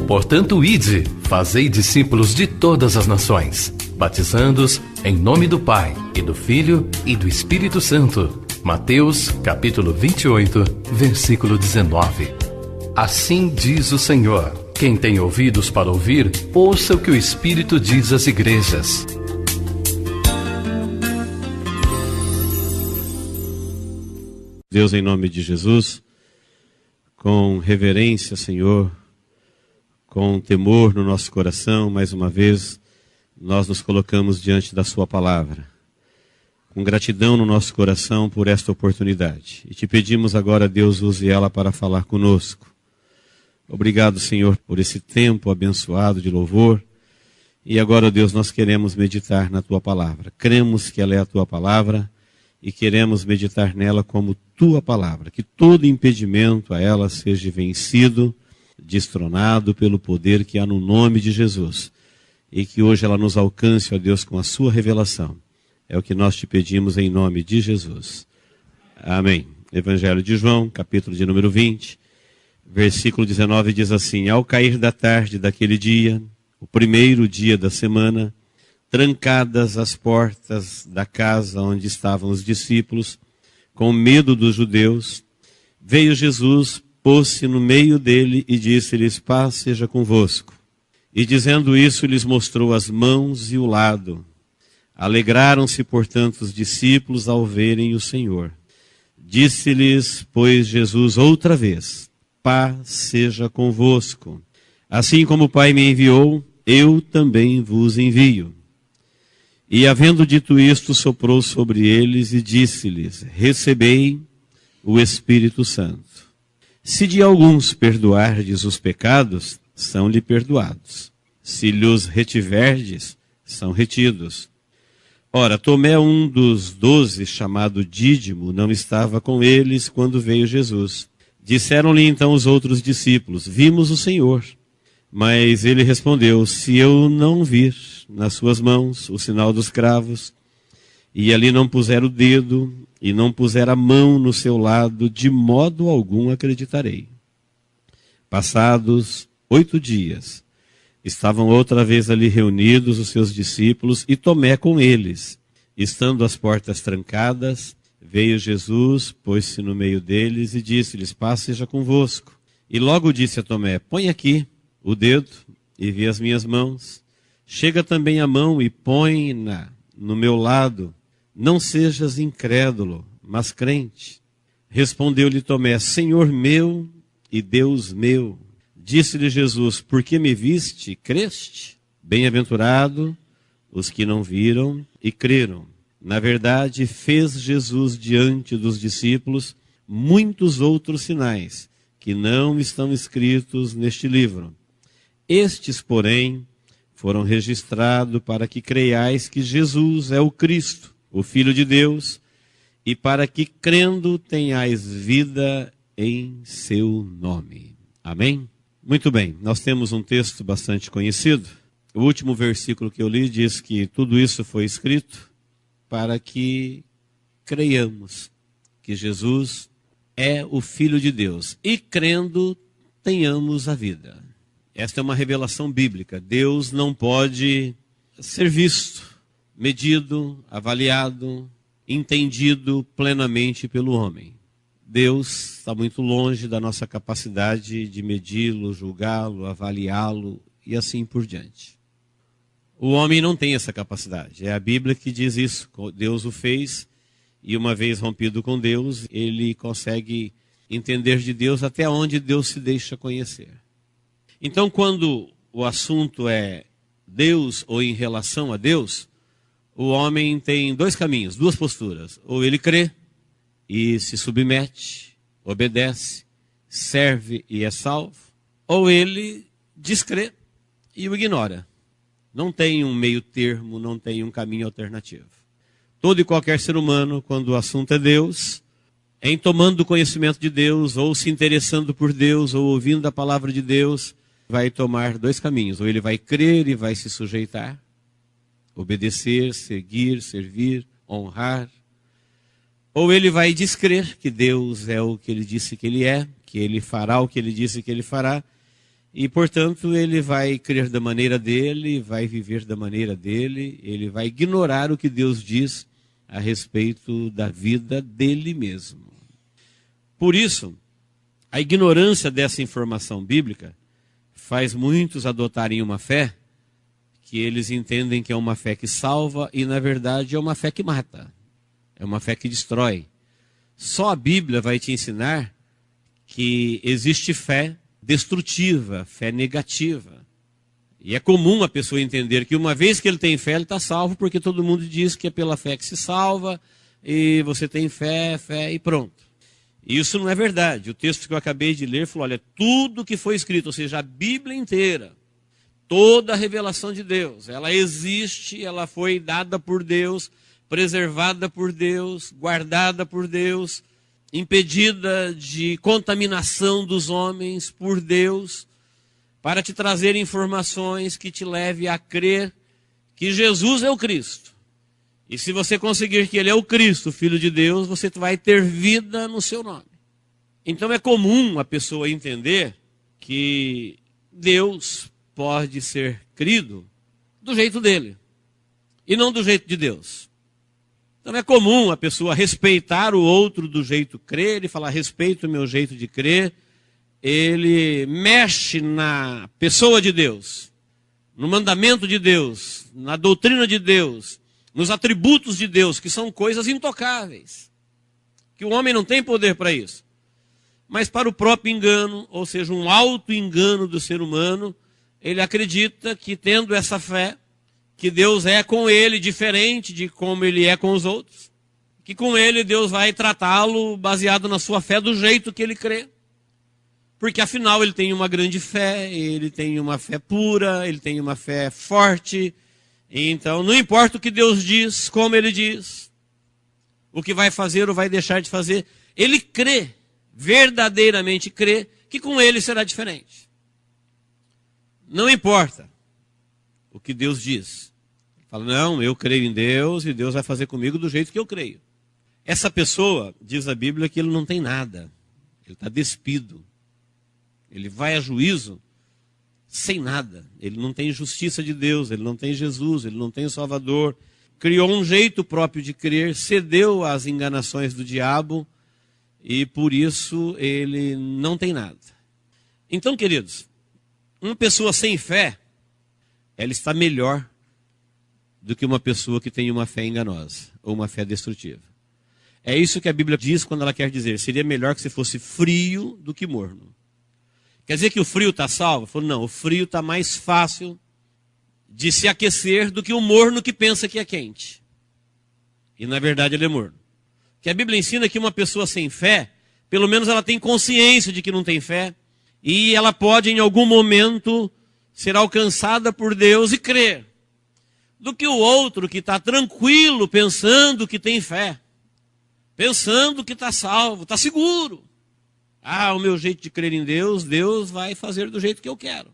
Portanto, ide, fazei discípulos de todas as nações, batizando-os em nome do Pai, e do Filho, e do Espírito Santo. Mateus, capítulo 28, versículo 19. Assim diz o Senhor: quem tem ouvidos para ouvir, ouça o que o Espírito diz às igrejas. Deus, em nome de Jesus, com reverência, Senhor, com temor no nosso coração, mais uma vez, nós nos colocamos diante da Sua palavra, com gratidão no nosso coração por esta oportunidade. E te pedimos agora, Deus, use ela para falar conosco. Obrigado, Senhor, por esse tempo abençoado de louvor. E agora, Deus, nós queremos meditar na Tua palavra. Cremos que ela é a Tua palavra e queremos meditar nela como Tua palavra. Que todo impedimento a ela seja vencido, destronado pelo poder que há no nome de Jesus. E que hoje ela nos alcance, ó Deus, com a Sua revelação. É o que nós te pedimos em nome de Jesus. Amém. Evangelho de João, capítulo de número 20, versículo 19 diz assim: ao cair da tarde daquele dia, o primeiro dia da semana, trancadas as portas da casa onde estavam os discípulos, com medo dos judeus, veio Jesus, pôs-se no meio dele e disse-lhes: paz seja convosco. E dizendo isso, lhes mostrou as mãos e o lado. Alegraram-se, portanto, os discípulos ao verem o Senhor. Disse-lhes, pois, Jesus outra vez: paz seja convosco. Assim como o Pai me enviou, eu também vos envio. E havendo dito isto, soprou sobre eles e disse-lhes: recebei o Espírito Santo. Se de alguns perdoardes os pecados, são-lhe perdoados. Se lhos retiverdes, são retidos. Ora, Tomé, um dos 12, chamado Dídimo, não estava com eles quando veio Jesus. Disseram-lhe então os outros discípulos: vimos o Senhor. Mas ele respondeu: se eu não vir nas suas mãos o sinal dos cravos, e ali não puser o dedo, e não puser a mão no seu lado, de modo algum acreditarei. Passados 8 dias, estavam outra vez ali reunidos os seus discípulos, e Tomé com eles. Estando as portas trancadas, veio Jesus, pôs-se no meio deles e disse-lhes: paz seja convosco. E logo disse a Tomé: põe aqui o dedo e vê as minhas mãos. Chega também a mão e põe-na no meu lado. Não sejas incrédulo, mas crente. Respondeu-lhe Tomé: Senhor meu e Deus meu. Disse-lhe Jesus: por que me viste, creste? Bem-aventurado os que não viram e creram. Na verdade, fez Jesus diante dos discípulos muitos outros sinais, que não estão escritos neste livro. Estes, porém, foram registrados para que creiais que Jesus é o Cristo, o Filho de Deus, e para que, crendo, tenhais vida em seu nome. Amém? Muito bem, nós temos um texto bastante conhecido. O último versículo que eu li diz que tudo isso foi escrito para que creiamos que Jesus é o Filho de Deus e, crendo, tenhamos a vida. Esta é uma revelação bíblica. Deus não pode ser visto, medido, avaliado, entendido plenamente pelo homem. Deus está muito longe da nossa capacidade de medi-lo, julgá-lo, avaliá-lo e assim por diante. O homem não tem essa capacidade. É a Bíblia que diz isso. Deus o fez e, uma vez rompido com Deus, ele consegue entender de Deus até onde Deus se deixa conhecer. Então, quando o assunto é Deus ou em relação a Deus, o homem tem dois caminhos, duas posturas. Ou ele crê e se submete, obedece, serve e é salvo, ou ele descrê e o ignora. Não tem um meio termo, não tem um caminho alternativo. Todo e qualquer ser humano, quando o assunto é Deus, em tomando conhecimento de Deus, ou se interessando por Deus, ou ouvindo a palavra de Deus, vai tomar dois caminhos. Ou ele vai crer e vai se sujeitar, obedecer, seguir, servir, honrar. Ou ele vai descrer que Deus é o que ele disse que ele é, que ele fará o que ele disse que ele fará, e, portanto, ele vai crer da maneira dele, vai viver da maneira dele, ele vai ignorar o que Deus diz a respeito da vida dele mesmo. Por isso, a ignorância dessa informação bíblica faz muitos adotarem uma fé que eles entendem que é uma fé que salva e, na verdade, é uma fé que mata. É uma fé que destrói. Só a Bíblia vai te ensinar que existe fé destrutiva, fé negativa. E é comum a pessoa entender que uma vez que ele tem fé, ele está salvo, porque todo mundo diz que é pela fé que se salva, e você tem fé, fé e pronto. E isso não é verdade. O texto que eu acabei de ler falou, olha, tudo que foi escrito, ou seja, a Bíblia inteira, toda a revelação de Deus, ela existe, ela foi dada por Deus, preservada por Deus, guardada por Deus, impedida de contaminação dos homens por Deus, para te trazer informações que te leve a crer que Jesus é o Cristo. E se você conseguir que ele é o Cristo, Filho de Deus, você vai ter vida no seu nome. Então é comum a pessoa entender que Deus pode ser crido do jeito dele, e não do jeito de Deus. Então é comum a pessoa respeitar o outro do jeito de crer, e falar, respeito o meu jeito de crer. Ele mexe na pessoa de Deus, no mandamento de Deus, na doutrina de Deus, nos atributos de Deus, que são coisas intocáveis, que o homem não tem poder para isso. Mas para o próprio engano, ou seja, um auto-engano do ser humano, ele acredita que tendo essa fé, que Deus é com ele diferente de como ele é com os outros, que com ele Deus vai tratá-lo baseado na sua fé do jeito que ele crê. Porque afinal ele tem uma grande fé, ele tem uma fé pura, ele tem uma fé forte. Então não importa o que Deus diz, como ele diz, o que vai fazer ou vai deixar de fazer, ele crê, verdadeiramente crê, que com ele será diferente. Não importa o que Deus diz. Fala, não, eu creio em Deus e Deus vai fazer comigo do jeito que eu creio. Essa pessoa, diz a Bíblia, que ele não tem nada. Ele está despido. Ele vai a juízo sem nada. Ele não tem justiça de Deus, ele não tem Jesus, ele não tem o Salvador. Criou um jeito próprio de crer, cedeu às enganações do diabo e por isso ele não tem nada. Então, queridos, uma pessoa sem fé, ela está melhor do que uma pessoa que tem uma fé enganosa ou uma fé destrutiva. É isso que a Bíblia diz quando ela quer dizer, seria melhor que você fosse frio do que morno. Quer dizer que o frio está salvo? Falou, não, o frio está mais fácil de se aquecer do que o morno que pensa que é quente. E na verdade ele é morno. Que a Bíblia ensina que uma pessoa sem fé, pelo menos ela tem consciência de que não tem fé, e ela pode em algum momento ser alcançada por Deus e crer. Do que o outro que está tranquilo, pensando que tem fé, pensando que está salvo, está seguro. Ah, o meu jeito de crer em Deus, Deus vai fazer do jeito que eu quero.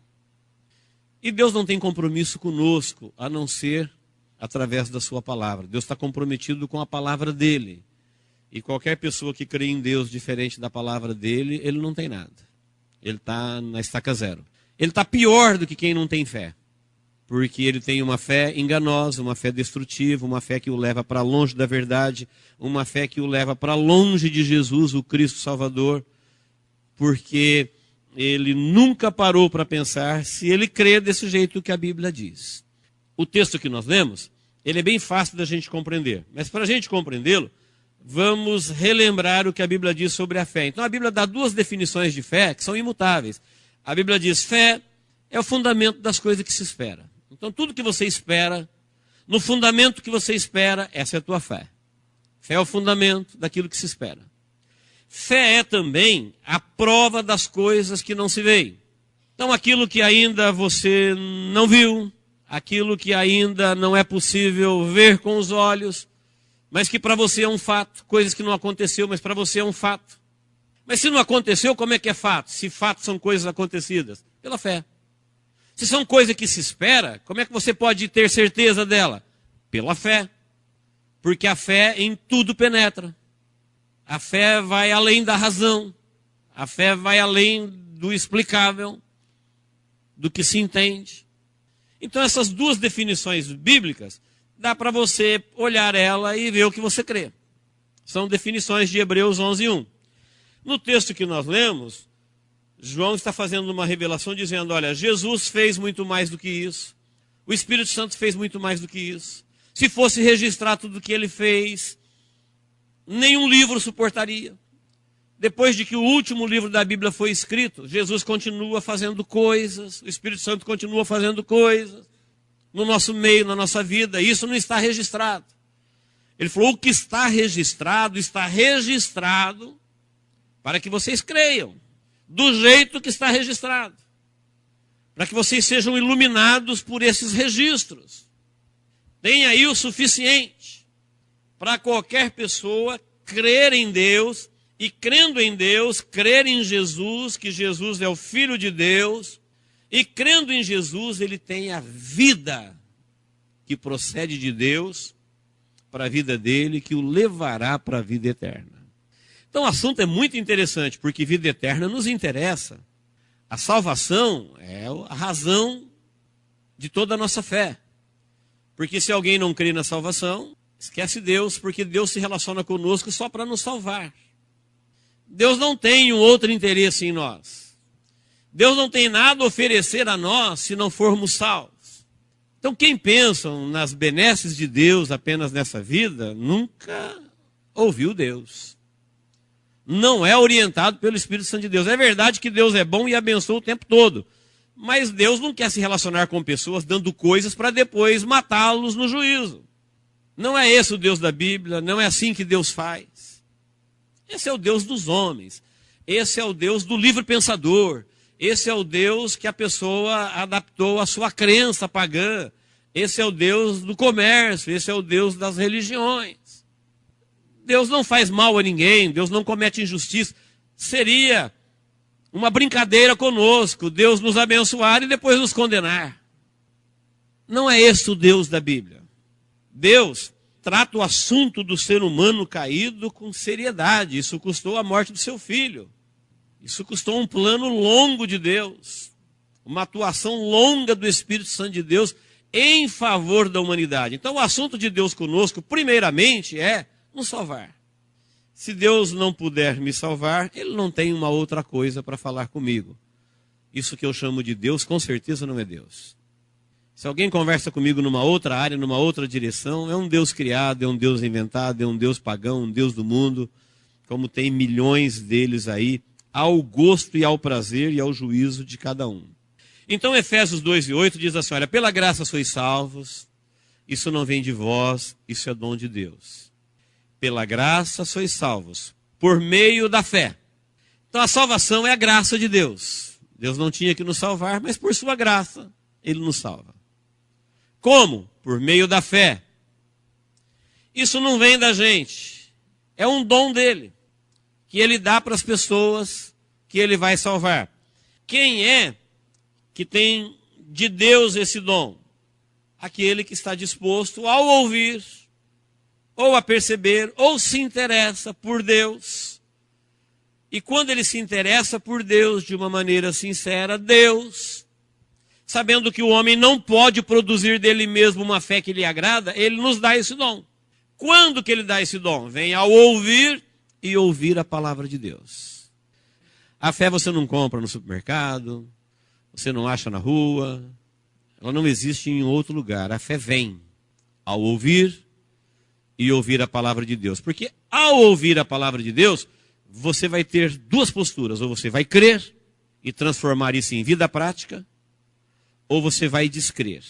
E Deus não tem compromisso conosco, a não ser através da sua palavra. Deus está comprometido com a palavra dele. E qualquer pessoa que crê em Deus diferente da palavra dele, ele não tem nada. Ele está na estaca zero. Ele está pior do que quem não tem fé. Porque ele tem uma fé enganosa, uma fé destrutiva, uma fé que o leva para longe da verdade, uma fé que o leva para longe de Jesus, o Cristo Salvador, porque ele nunca parou para pensar se ele crê desse jeito que a Bíblia diz. O texto que nós lemos, ele é bem fácil da gente compreender, mas para a gente compreendê-lo, vamos relembrar o que a Bíblia diz sobre a fé. Então a Bíblia dá duas definições de fé que são imutáveis. A Bíblia diz, fé é o fundamento das coisas que se espera. Então tudo que você espera, no fundamento que você espera, essa é a tua fé. Fé é o fundamento daquilo que se espera. Fé é também a prova das coisas que não se veem. Então aquilo que ainda você não viu, aquilo que ainda não é possível ver com os olhos, mas que para você é um fato, coisas que não aconteceu, mas para você é um fato. Mas se não aconteceu, como é que é fato? Se fatos são coisas acontecidas? Pela fé. Se são coisas que se espera, como é que você pode ter certeza dela? Pela fé. Porque a fé em tudo penetra. A fé vai além da razão. A fé vai além do explicável, do que se entende. Então essas duas definições bíblicas, dá para você olhar ela e ver o que você crê. São definições de Hebreus 11:1. No texto que nós lemos, João está fazendo uma revelação dizendo, olha, Jesus fez muito mais do que isso. O Espírito Santo fez muito mais do que isso. Se fosse registrar tudo o que ele fez, nenhum livro suportaria. Depois de que o último livro da Bíblia foi escrito, Jesus continua fazendo coisas, o Espírito Santo continua fazendo coisas no nosso meio, na nossa vida. Isso não está registrado. Ele falou, o que está registrado para que vocês creiam, do jeito que está registrado. Para que vocês sejam iluminados por esses registros. Tem aí o suficiente para qualquer pessoa crer em Deus e, crendo em Deus, crer em Jesus, que Jesus é o Filho de Deus, e crendo em Jesus, ele tem a vida que procede de Deus para a vida dele, que o levará para a vida eterna. Então o assunto é muito interessante, porque vida eterna nos interessa. A salvação é a razão de toda a nossa fé. Porque se alguém não crê na salvação, esquece Deus, porque Deus se relaciona conosco só para nos salvar. Deus não tem um outro interesse em nós. Deus não tem nada a oferecer a nós se não formos salvos. Então quem pensa nas benesses de Deus apenas nessa vida, nunca ouviu Deus. Não é orientado pelo Espírito Santo de Deus. É verdade que Deus é bom e abençoa o tempo todo. Mas Deus não quer se relacionar com pessoas dando coisas para depois matá-los no juízo. Não é esse o Deus da Bíblia, não é assim que Deus faz. Esse é o Deus dos homens. Esse é o Deus do livre pensador. Esse é o Deus que a pessoa adaptou à sua crença pagã. Esse é o Deus do comércio. Esse é o Deus das religiões. Deus não faz mal a ninguém. Deus não comete injustiça. Seria uma brincadeira conosco. Deus nos abençoar e depois nos condenar. Não é esse o Deus da Bíblia. Deus trata o assunto do ser humano caído com seriedade. Isso custou a morte do seu filho. Isso custou um plano longo de Deus. Uma atuação longa do Espírito Santo de Deus em favor da humanidade. Então o assunto de Deus conosco, primeiramente, é nos salvar. Se Deus não puder me salvar, Ele não tem uma outra coisa para falar comigo. Isso que eu chamo de Deus, com certeza não é Deus. Se alguém conversa comigo numa outra área, numa outra direção, é um Deus criado, é um Deus inventado, é um Deus pagão, um Deus do mundo, como tem milhões deles aí, ao gosto e ao prazer e ao juízo de cada um. Então Efésios 2:8 diz assim, olha, pela graça sois salvos, isso não vem de vós, isso é dom de Deus. Pela graça sois salvos, por meio da fé. Então a salvação é a graça de Deus. Deus não tinha que nos salvar, mas por sua graça, Ele nos salva. Como? Por meio da fé. Isso não vem da gente. É um dom dele, que ele dá para as pessoas que ele vai salvar. Quem é que tem de Deus esse dom? Aquele que está disposto ao ouvir, ou a perceber, ou se interessa por Deus. E quando ele se interessa por Deus de uma maneira sincera, Deus, sabendo que o homem não pode produzir dele mesmo uma fé que lhe agrada, ele nos dá esse dom. Quando que ele dá esse dom? Vem ao ouvir e ouvir a palavra de Deus. A fé você não compra no supermercado, você não acha na rua, ela não existe em outro lugar. A fé vem ao ouvir e ouvir a palavra de Deus. Porque ao ouvir a palavra de Deus, você vai ter duas posturas. Ou você vai crer e transformar isso em vida prática, ou você vai descrer.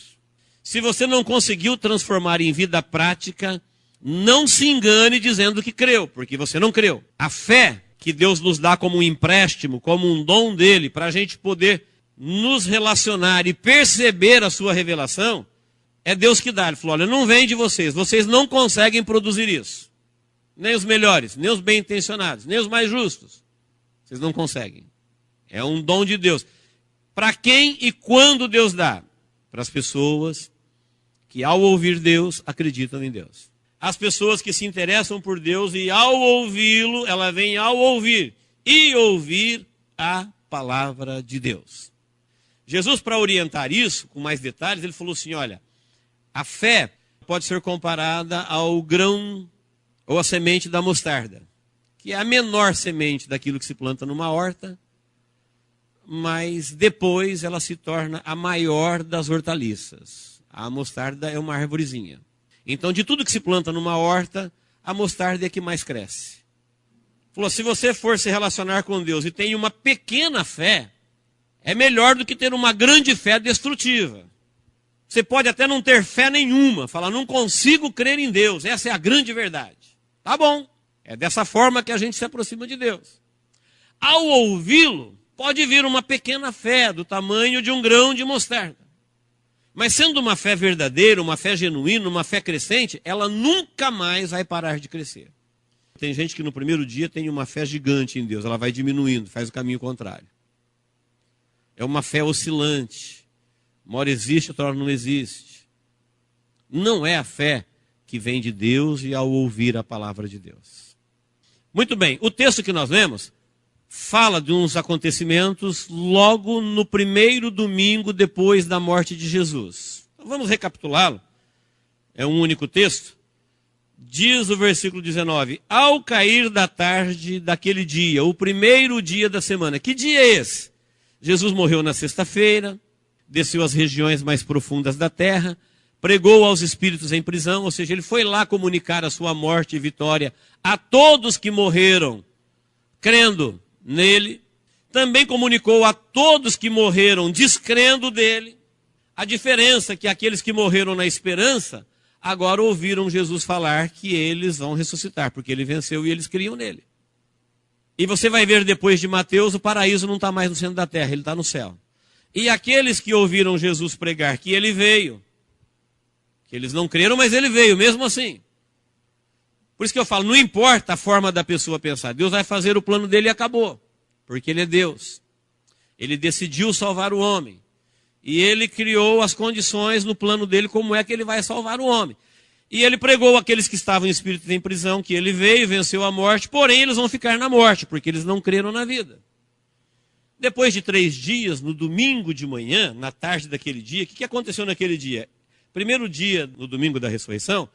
Se você não conseguiu transformar em vida prática, não se engane dizendo que creu, porque você não creu. A fé que Deus nos dá como um empréstimo, como um dom dele, para a gente poder nos relacionar e perceber a sua revelação, é Deus que dá. Ele falou, olha, não vem de vocês, vocês não conseguem produzir isso. Nem os melhores, nem os bem intencionados, nem os mais justos. Vocês não conseguem. É um dom de Deus. Para quem e quando Deus dá? Para as pessoas que ao ouvir Deus, acreditam em Deus. as pessoas que se interessam por Deus e ao ouvi-lo, ela vem ao ouvir e ouvir a palavra de Deus. Jesus, para orientar isso com mais detalhes, ele falou assim, olha, a fé pode ser comparada ao grão ou à semente da mostarda, que é a menor semente daquilo que se planta numa horta, mas depois ela se torna a maior das hortaliças. A mostarda é uma arvorezinha. Então, de tudo que se planta numa horta, a mostarda é a que mais cresce. Falou, se você for se relacionar com Deus e tem uma pequena fé, é melhor do que ter uma grande fé destrutiva. Você pode até não ter fé nenhuma, falar, não consigo crer em Deus, essa é a grande verdade. Tá bom, é dessa forma que a gente se aproxima de Deus. Ao ouvi-lo, pode vir uma pequena fé do tamanho de um grão de mostarda. Mas sendo uma fé verdadeira, uma fé genuína, uma fé crescente, ela nunca mais vai parar de crescer. Tem gente que no primeiro dia tem uma fé gigante em Deus, ela vai diminuindo, faz o caminho contrário. É uma fé oscilante. Uma hora existe, outra hora não existe. Não é a fé que vem de Deus e ao ouvir a palavra de Deus. Muito bem, o texto que nós lemos fala de uns acontecimentos logo no primeiro domingo depois da morte de Jesus. Então, vamos recapitulá-lo. É um único texto. Diz o versículo 19, ao cair da tarde daquele dia, o primeiro dia da semana. Que dia é esse? Jesus morreu na sexta-feira, desceu às regiões mais profundas da terra, pregou aos espíritos em prisão, ou seja, ele foi lá comunicar a sua morte e vitória a todos que morreram crendo nele. Também comunicou a todos que morreram descrendo dele. A diferença é que aqueles que morreram na esperança, agora ouviram Jesus falar que eles vão ressuscitar, porque ele venceu e eles criam nele. E você vai ver depois de Mateus, o paraíso não está mais no centro da terra, ele está no céu. E aqueles que ouviram Jesus pregar que ele veio, que eles não creram, mas ele veio mesmo assim. Por isso que eu falo, não importa a forma da pessoa pensar, Deus vai fazer o plano dele e acabou. Porque ele é Deus. Ele decidiu salvar o homem. E ele criou as condições no plano dele, como é que ele vai salvar o homem. E ele pregou àqueles que estavam em espírito em prisão, que ele veio, venceu a morte, porém eles vão ficar na morte, porque eles não creram na vida. Depois de 3 dias, no domingo de manhã, na tarde daquele dia, o que aconteceu naquele dia? Primeiro dia, no domingo da ressurreição,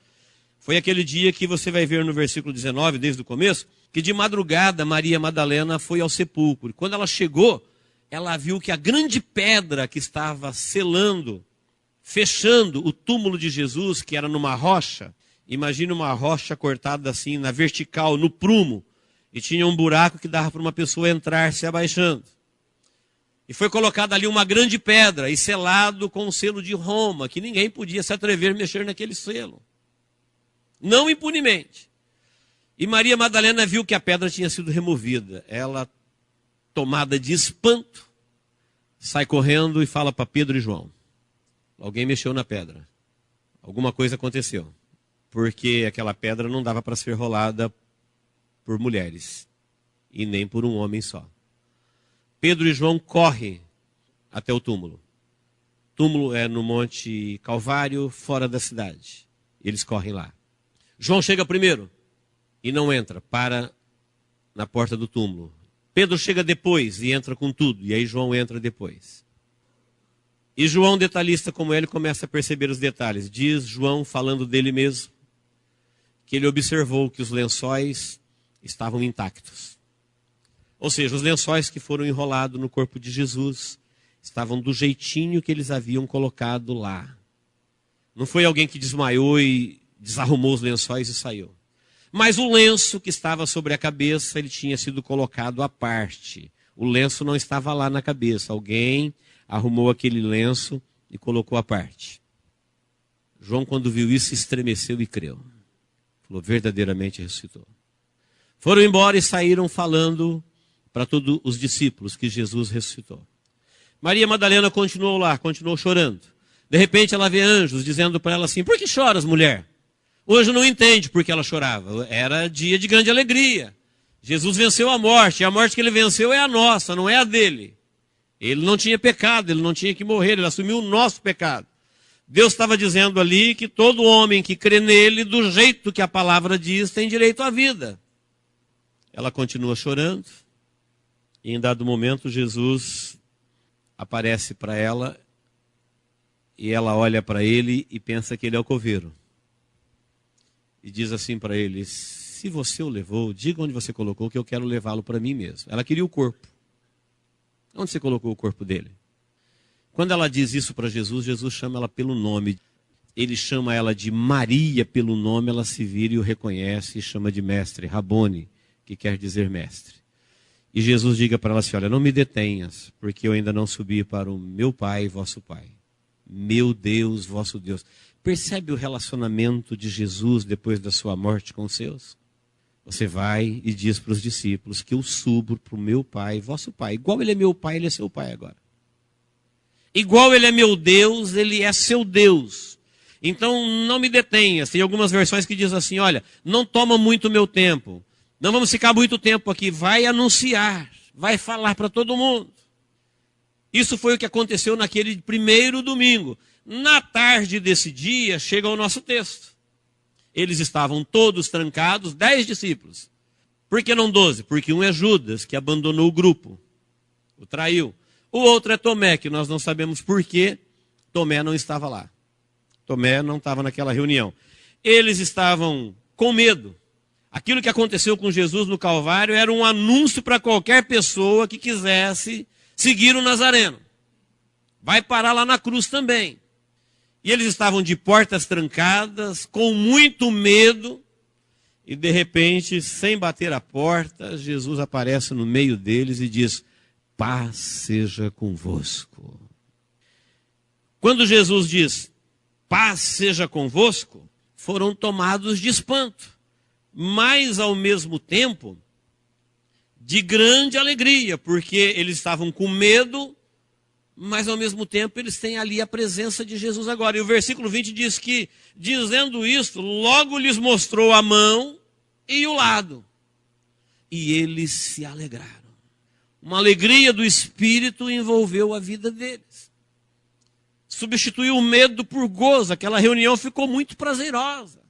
foi aquele dia que você vai ver no versículo 19, desde o começo, que de madrugada Maria Madalena foi ao sepulcro. Quando ela chegou, ela viu que a grande pedra que estava selando, fechando o túmulo de Jesus, que era numa rocha, imagine uma rocha cortada assim, na vertical, no prumo, e tinha um buraco que dava para uma pessoa entrar se abaixando. E foi colocada ali uma grande pedra e selado com o selo de Roma, que ninguém podia se atrever a mexer naquele selo. Não impunemente. E Maria Madalena viu que a pedra tinha sido removida. Ela, tomada de espanto, sai correndo e fala para Pedro e João. Alguém mexeu na pedra. Alguma coisa aconteceu. Porque aquela pedra não dava para ser rolada por mulheres. E nem por um homem só. Pedro e João correm até o túmulo. O túmulo é no Monte Calvário, fora da cidade. Eles correm lá. João chega primeiro e não entra, para na porta do túmulo. Pedro chega depois e entra com tudo, e aí João entra depois. E João, detalhista como ele, começa a perceber os detalhes. Diz João, falando dele mesmo, que ele observou que os lençóis estavam intactos. Ou seja, os lençóis que foram enrolados no corpo de Jesus estavam do jeitinho que eles haviam colocado lá. Não foi alguém que desmaiou e desarrumou os lençóis e saiu. Mas o lenço que estava sobre a cabeça, ele tinha sido colocado à parte. O lenço não estava lá na cabeça. Alguém arrumou aquele lenço e colocou à parte. João, quando viu isso, estremeceu e creu. Falou, verdadeiramente ressuscitou. Foram embora e saíram falando para todos os discípulos que Jesus ressuscitou. Maria Madalena continuou lá, continuou chorando. De repente ela vê anjos dizendo para ela assim, por que choras, mulher? O anjo não entende por que ela chorava. Era dia de grande alegria. Jesus venceu a morte, e a morte que ele venceu é a nossa, não é a dele. Ele não tinha pecado, ele não tinha que morrer, ele assumiu o nosso pecado. Deus estava dizendo ali que todo homem que crê nele, do jeito que a palavra diz, tem direito à vida. Ela continua chorando, e em dado momento Jesus aparece para ela, e ela olha para ele e pensa que ele é o coveiro. E diz assim para ele: se você o levou, diga onde você colocou, que eu quero levá-lo para mim mesmo. Ela queria o corpo. Onde você colocou o corpo dele? Quando ela diz isso para Jesus, Jesus chama ela pelo nome. Ele chama ela de Maria pelo nome, ela se vira e o reconhece e chama de mestre, Rabone, que quer dizer mestre. E Jesus diga para ela assim: olha, não me detenhas, porque eu ainda não subi para o meu Pai, vosso Pai. Meu Deus, vosso Deus. Percebe o relacionamento de Jesus depois da sua morte com os seus? Você vai e diz para os discípulos que eu subo para o meu Pai, vosso Pai. Igual ele é meu Pai, ele é seu Pai agora. Igual ele é meu Deus, ele é seu Deus. Então não me detenhas. Tem algumas versões que dizem assim: olha, não toma muito meu tempo. Não vamos ficar muito tempo aqui. Vai anunciar, vai falar para todo mundo. Isso foi o que aconteceu naquele primeiro domingo. Na tarde desse dia, chega o nosso texto. Eles estavam todos trancados, 10 discípulos. Por que não 12? Porque um é Judas, que abandonou o grupo, o traiu. O outro é Tomé, que nós não sabemos por que Tomé não estava lá. Tomé não estava naquela reunião. Eles estavam com medo. Aquilo que aconteceu com Jesus no Calvário era um anúncio para qualquer pessoa que quisesse seguir o Nazareno. Vai parar lá na cruz também. E eles estavam de portas trancadas, com muito medo, e de repente, sem bater a porta, Jesus aparece no meio deles e diz: paz seja convosco. Quando Jesus diz, paz seja convosco, foram tomados de espanto, mas ao mesmo tempo, de grande alegria, porque eles estavam com medo, mas ao mesmo tempo eles têm ali a presença de Jesus agora. E o versículo 20 diz que, dizendo isto, logo lhes mostrou a mão e o lado. E eles se alegraram. Uma alegria do Espírito envolveu a vida deles. Substituiu o medo por gozo. Aquela reunião ficou muito prazerosa.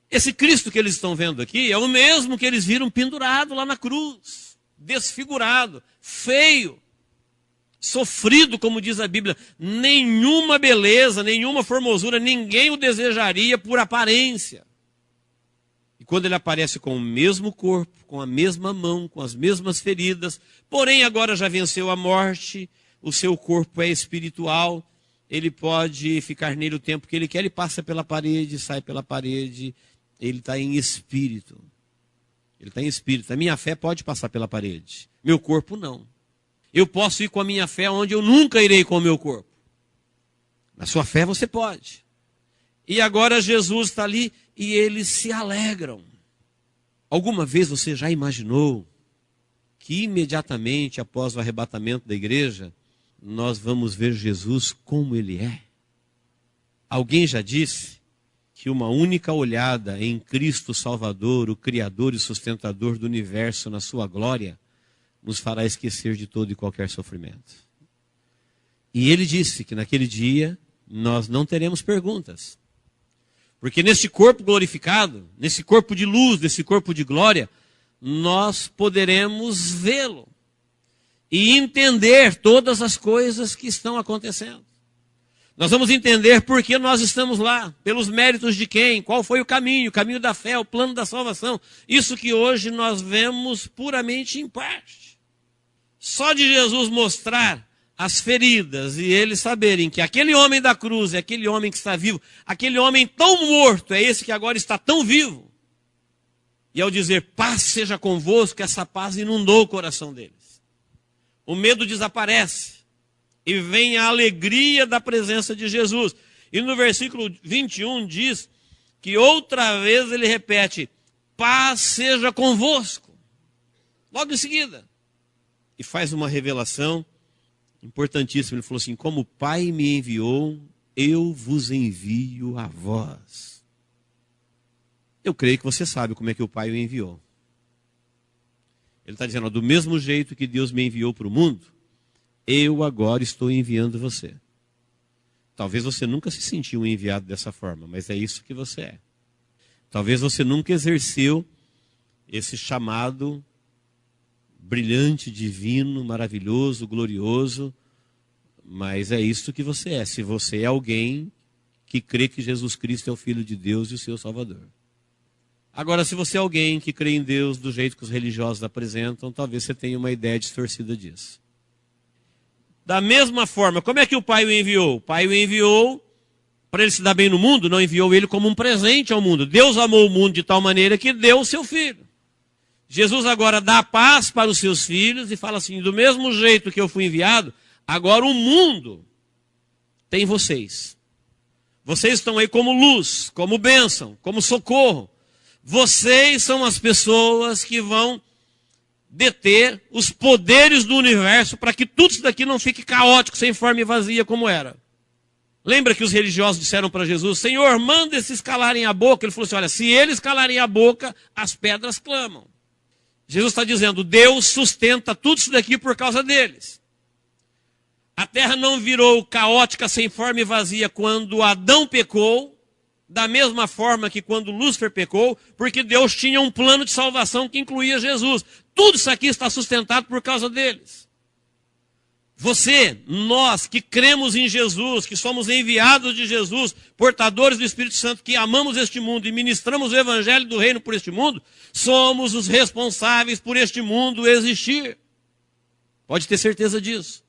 Esse Cristo que eles estão vendo aqui é o mesmo que eles viram pendurado lá na cruz. Desfigurado, feio, sofrido, como diz a Bíblia. Nenhuma beleza, nenhuma formosura, ninguém o desejaria por aparência. E quando ele aparece com o mesmo corpo, com a mesma mão, com as mesmas feridas, porém agora já venceu a morte, o seu corpo é espiritual, ele pode ficar nele o tempo que ele quer, ele passa pela parede, sai pela parede, ele está em espírito. Ele está em espírito. A minha fé pode passar pela parede, meu corpo não. Eu posso ir com a minha fé onde eu nunca irei com o meu corpo. Na sua fé você pode. E agora Jesus está ali e eles se alegram. Alguma vez você já imaginou que imediatamente após o arrebatamento da igreja, nós vamos ver Jesus como ele é? Alguém já disse que uma única olhada em Cristo Salvador, o Criador e sustentador do universo na sua glória, nos fará esquecer de todo e qualquer sofrimento. E ele disse que naquele dia nós não teremos perguntas. Porque nesse corpo glorificado, nesse corpo de luz, nesse corpo de glória, nós poderemos vê-lo e entender todas as coisas que estão acontecendo. Nós vamos entender por que nós estamos lá, pelos méritos de quem, qual foi o caminho da fé, o plano da salvação. Isso que hoje nós vemos puramente em parte. Só de Jesus mostrar as feridas e eles saberem que aquele homem da cruz é aquele homem que está vivo, aquele homem tão morto é esse que agora está tão vivo. E ao dizer paz seja convosco, essa paz inundou o coração deles. O medo desaparece e vem a alegria da presença de Jesus. E no versículo 21 diz que outra vez ele repete, paz seja convosco. Logo em seguida. E faz uma revelação importantíssima. Ele falou assim, como o Pai me enviou, eu vos envio a vós. Eu creio que você sabe como é que o Pai o enviou. Ele está dizendo, do mesmo jeito que Deus me enviou para o mundo, eu agora estou enviando você. Talvez você nunca se sentiu um enviado dessa forma, mas é isso que você é. Talvez você nunca exerceu esse chamado brilhante, divino, maravilhoso, glorioso, mas é isso que você é. Se você é alguém que crê que Jesus Cristo é o Filho de Deus e o seu Salvador. Agora, se você é alguém que crê em Deus do jeito que os religiosos apresentam, talvez você tenha uma ideia distorcida disso. Da mesma forma, como é que o Pai o enviou? O Pai o enviou para ele se dar bem no mundo, não enviou ele como um presente ao mundo. Deus amou o mundo de tal maneira que deu o seu Filho. Jesus agora dá paz para os seus filhos e fala assim, do mesmo jeito que eu fui enviado, agora o mundo tem vocês. Vocês estão aí como luz, como bênção, como socorro. Vocês são as pessoas que vão deter os poderes do universo para que tudo isso daqui não fique caótico, sem forma e vazia como era. Lembra que os religiosos disseram para Jesus, Senhor, manda esses calarem a boca. Ele falou assim, olha, se eles calarem a boca, as pedras clamam. Jesus está dizendo, Deus sustenta tudo isso daqui por causa deles. A terra não virou caótica, sem forma e vazia quando Adão pecou, da mesma forma que quando Lúcifer pecou, porque Deus tinha um plano de salvação que incluía Jesus. Tudo isso aqui está sustentado por causa deles. Você, nós que cremos em Jesus, que somos enviados de Jesus, portadores do Espírito Santo, que amamos este mundo e ministramos o Evangelho do Reino por este mundo, somos os responsáveis por este mundo existir. Pode ter certeza disso.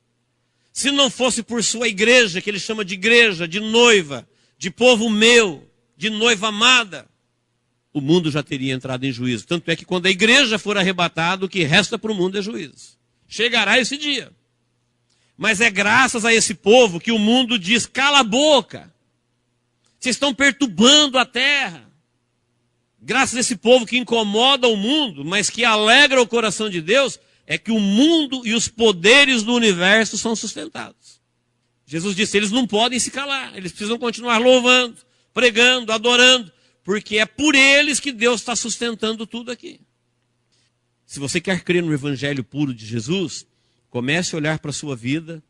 Se não fosse por sua igreja, que ele chama de igreja, de noiva, de povo meu, de noiva amada, o mundo já teria entrado em juízo. Tanto é que quando a igreja for arrebatada, o que resta para o mundo é juízo. Chegará esse dia. Mas é graças a esse povo que o mundo diz, cala a boca. Vocês estão perturbando a terra. Graças a esse povo que incomoda o mundo, mas que alegra o coração de Deus, é que o mundo e os poderes do universo são sustentados. Jesus disse, eles não podem se calar, eles precisam continuar louvando, pregando, adorando, porque é por eles que Deus está sustentando tudo aqui. Se você quer crer no Evangelho puro de Jesus, comece a olhar para a sua vida,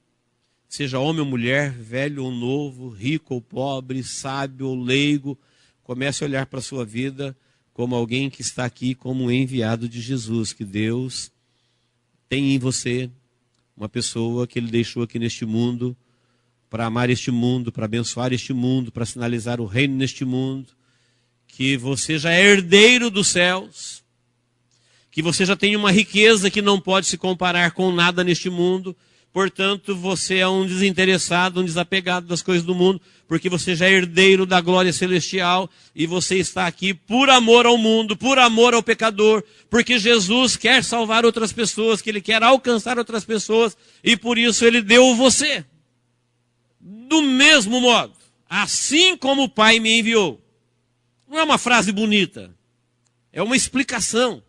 seja homem ou mulher, velho ou novo, rico ou pobre, sábio ou leigo, comece a olhar para a sua vida como alguém que está aqui como um enviado de Jesus, que Deus tem em você uma pessoa que Ele deixou aqui neste mundo para amar este mundo, para abençoar este mundo, para sinalizar o reino neste mundo, que você já é herdeiro dos céus, que você já tem uma riqueza que não pode se comparar com nada neste mundo, portanto você é um desinteressado, um desapegado das coisas do mundo, porque você já é herdeiro da glória celestial e você está aqui por amor ao mundo, por amor ao pecador, porque Jesus quer salvar outras pessoas, que Ele quer alcançar outras pessoas e por isso Ele deu você. Do mesmo modo, assim como o Pai me enviou. Não é uma frase bonita, é uma explicação.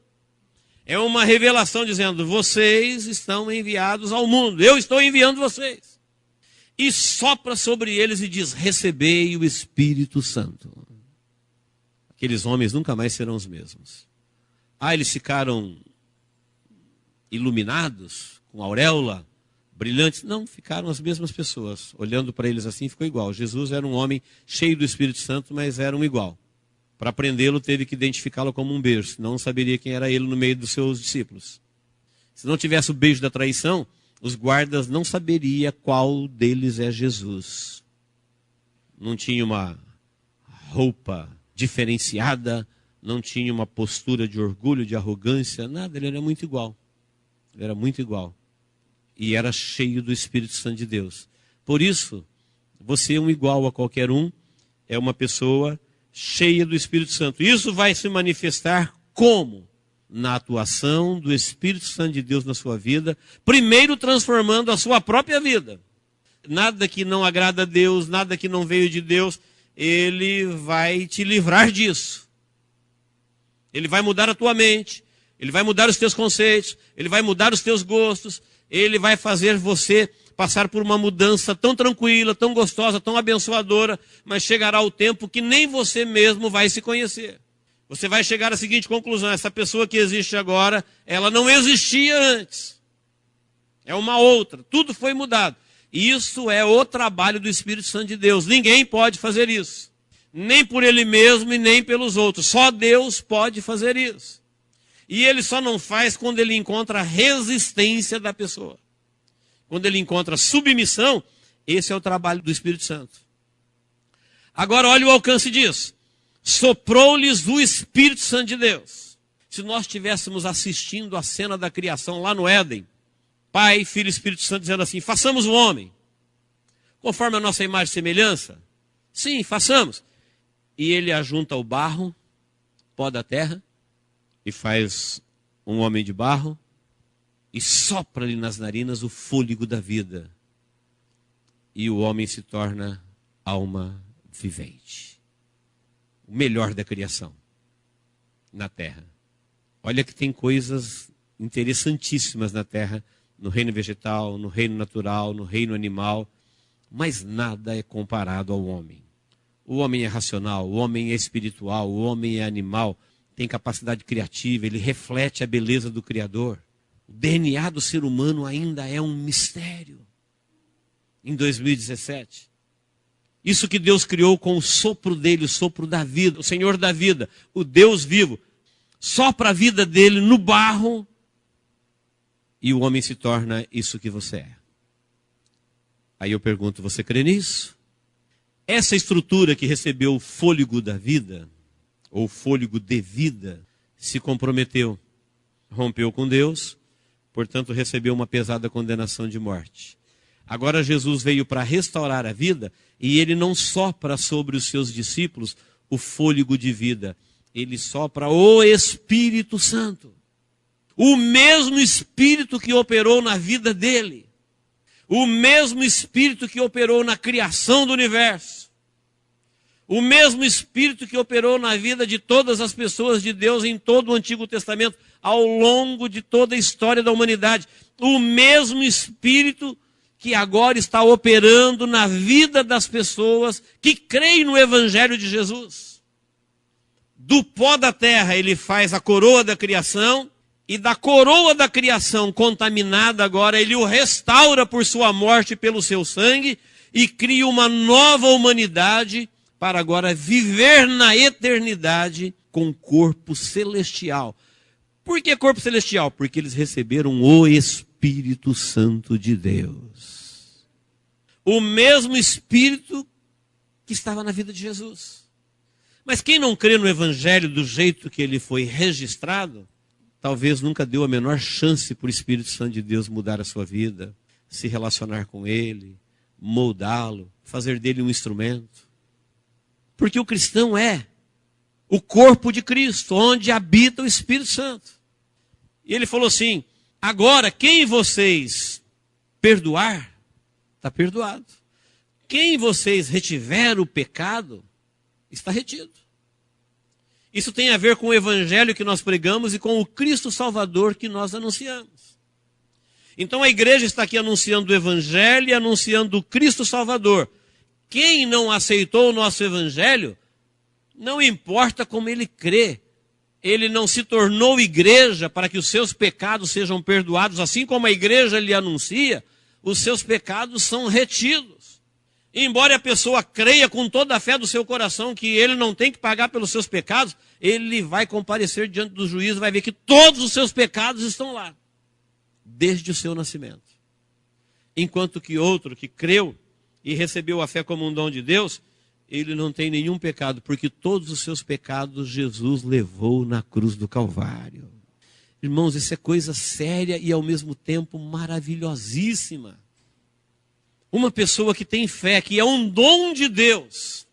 É uma revelação dizendo, vocês estão enviados ao mundo, eu estou enviando vocês. E sopra sobre eles e diz, recebei o Espírito Santo. Aqueles homens nunca mais serão os mesmos. Eles ficaram iluminados, com auréola, brilhantes. Não, ficaram as mesmas pessoas. Olhando para eles assim, ficou igual. Jesus era um homem cheio do Espírito Santo, mas era um igual. Para prendê-lo, teve que identificá-lo como um beijo, senão não saberia quem era ele no meio dos seus discípulos. Se não tivesse o beijo da traição, os guardas não saberiam qual deles é Jesus. Não tinha uma roupa diferenciada, não tinha uma postura de orgulho, de arrogância, nada, ele era muito igual. Ele era muito igual. E era cheio do Espírito Santo de Deus. Por isso, você é um igual a qualquer um, é uma pessoa cheia do Espírito Santo. Isso vai se manifestar como? Na atuação do Espírito Santo de Deus na sua vida, primeiro transformando a sua própria vida. Nada que não agrada a Deus, nada que não veio de Deus, Ele vai te livrar disso. Ele vai mudar a tua mente, Ele vai mudar os teus conceitos, Ele vai mudar os teus gostos, Ele vai fazer você passar por uma mudança tão tranquila, tão gostosa, tão abençoadora, mas chegará o tempo que nem você mesmo vai se conhecer. Você vai chegar à seguinte conclusão, essa pessoa que existe agora, ela não existia antes. É uma outra, tudo foi mudado. Isso é o trabalho do Espírito Santo de Deus. Ninguém pode fazer isso. Nem por ele mesmo e nem pelos outros. Só Deus pode fazer isso. E ele só não faz quando ele encontra a resistência da pessoa. Quando ele encontra submissão, esse é o trabalho do Espírito Santo. Agora olha o alcance disso. Soprou-lhes o Espírito Santo de Deus. Se nós estivéssemos assistindo a cena da criação lá no Éden, Pai, Filho e Espírito Santo dizendo assim, façamos o homem, conforme a nossa imagem e semelhança. Sim, façamos. E ele ajunta o barro, pó da terra, e faz um homem de barro, e sopra-lhe nas narinas o fôlego da vida. E o homem se torna alma vivente. O melhor da criação na terra. Olha que tem coisas interessantíssimas na terra, no reino vegetal, no reino natural, no reino animal, mas nada é comparado ao homem. O homem é racional, o homem é espiritual, o homem é animal, tem capacidade criativa, ele reflete a beleza do Criador. O DNA do ser humano ainda é um mistério. Em 2017. Isso que Deus criou com o sopro dele, o sopro da vida, o Senhor da vida, o Deus vivo, sopra a vida dele no barro, e o homem se torna isso que você é. Aí eu pergunto, você crê nisso? Essa estrutura que recebeu o fôlego da vida, ou fôlego de vida, se comprometeu, rompeu com Deus, portanto recebeu uma pesada condenação de morte. Agora Jesus veio para restaurar a vida, e ele não sopra sobre os seus discípulos o fôlego de vida, ele sopra o Espírito Santo. O mesmo Espírito que operou na vida dele. O mesmo Espírito que operou na criação do universo. O mesmo Espírito que operou na vida de todas as pessoas de Deus em todo o Antigo Testamento, ao longo de toda a história da humanidade. O mesmo Espírito que agora está operando na vida das pessoas que creem no Evangelho de Jesus. Do pó da terra ele faz a coroa da criação, e da coroa da criação contaminada agora, ele o restaura por sua morte e pelo seu sangue, e cria uma nova humanidade para agora viver na eternidade com corpo celestial. Por que corpo celestial? Porque eles receberam o Espírito Santo de Deus. O mesmo Espírito que estava na vida de Jesus. Mas quem não crê no Evangelho do jeito que ele foi registrado, talvez nunca deu a menor chance para o Espírito Santo de Deus mudar a sua vida, se relacionar com ele, moldá-lo, fazer dele um instrumento. Porque o cristão é o corpo de Cristo, onde habita o Espírito Santo. E ele falou assim, agora quem vocês perdoar, está perdoado. Quem vocês retiver o pecado, está retido. Isso tem a ver com o Evangelho que nós pregamos e com o Cristo Salvador que nós anunciamos. Então a igreja está aqui anunciando o Evangelho e anunciando o Cristo Salvador. Quem não aceitou o nosso Evangelho, não importa como ele crê. Ele não se tornou igreja para que os seus pecados sejam perdoados, assim como a igreja lhe anuncia, os seus pecados são retidos. Embora a pessoa creia com toda a fé do seu coração que ele não tem que pagar pelos seus pecados, ele vai comparecer diante do juiz e vai ver que todos os seus pecados estão lá, desde o seu nascimento. Enquanto que outro que creu e recebeu a fé como um dom de Deus, ele não tem nenhum pecado, porque todos os seus pecados Jesus levou na cruz do Calvário. Irmãos, isso é coisa séria e ao mesmo tempo maravilhosíssima. Uma pessoa que tem fé, que é um dom de Deus,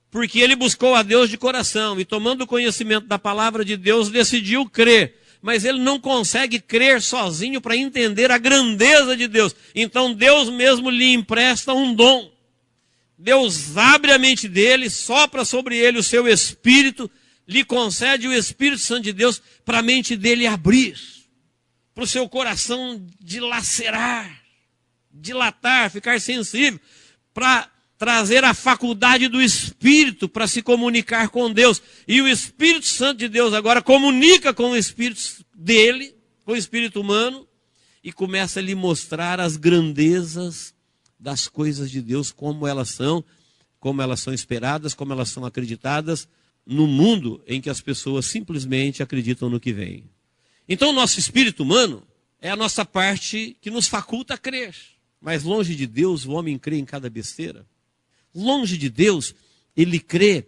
porque ele buscou a Deus de coração e tomando conhecimento da palavra de Deus, decidiu crer. Mas ele não consegue crer sozinho para entender a grandeza de Deus. Então Deus mesmo lhe empresta um dom. Deus abre a mente dele, sopra sobre ele o seu Espírito, lhe concede o Espírito Santo de Deus para a mente dele abrir, para o seu coração dilacerar, dilatar, ficar sensível, para trazer a faculdade do Espírito para se comunicar com Deus. E o Espírito Santo de Deus agora comunica com o Espírito dele, com o Espírito humano, e começa a lhe mostrar as grandezas das coisas de Deus como elas são esperadas, como elas são acreditadas no mundo em que as pessoas simplesmente acreditam no que vem. Então o nosso espírito humano é a nossa parte que nos faculta a crer. Mas longe de Deus, o homem crê em cada besteira. Longe de Deus, ele crê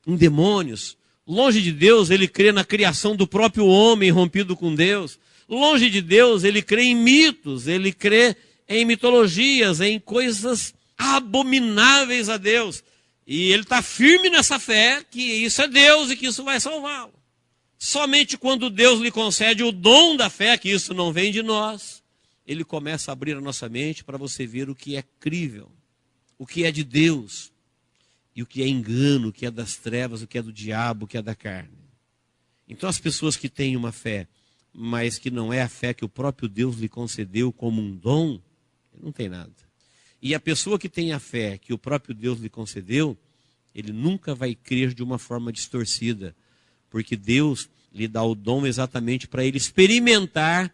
em demônios. Longe de Deus, ele crê na criação do próprio homem rompido com Deus. Longe de Deus, ele crê em mitos, ele crê em mitologias, em coisas abomináveis a Deus. E ele está firme nessa fé que isso é Deus e que isso vai salvá-lo. Somente quando Deus lhe concede o dom da fé, que isso não vem de nós, ele começa a abrir a nossa mente para você ver o que é crível, o que é de Deus, e o que é engano, o que é das trevas, o que é do diabo, o que é da carne. Então as pessoas que têm uma fé, mas que não é a fé que o próprio Deus lhe concedeu como um dom, não tem nada. E a pessoa que tem a fé que o próprio Deus lhe concedeu, ele nunca vai crer de uma forma distorcida, porque Deus lhe dá o dom exatamente para ele experimentar